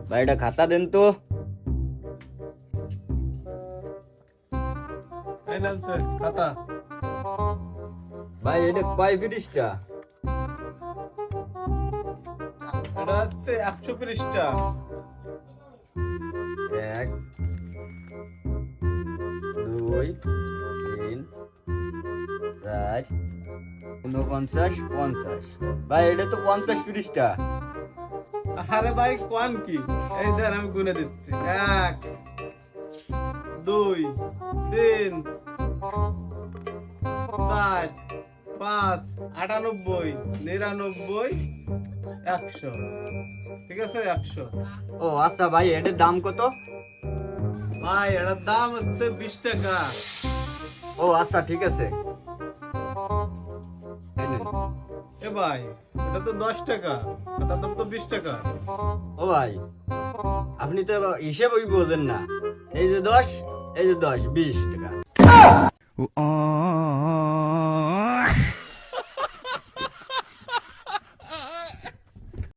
ভাই এটা খাতা দেন তো। এই নেন স্যার খাতা। ভাই এটা কয় পৃষ্ঠা? এটা হচ্ছে 100 পৃষ্ঠা। এক, দুই, তিন, চার, 49, 50। ভাই এটা তো 50 পৃষ্ঠা। আরে ভাই কোন কি? এই দেন আমি গুনে দিচ্ছি। 1 2 3 4 5 98 99 100। ঠিক আছে 100। ও আচ্ছা ভাই এটার দাম কত? ভাই এটার দাম হচ্ছে 20 টাকা। ও আচ্ছা ঠিক আছে। এই নেন। এ ভাই এটা তো 10 টাকা, খাতার দাম তো 20 টাকা। ও ভাই আপনি তো হিসেবই বোঝেন না। এই যে 10, এই যে 10, 20 টাকা।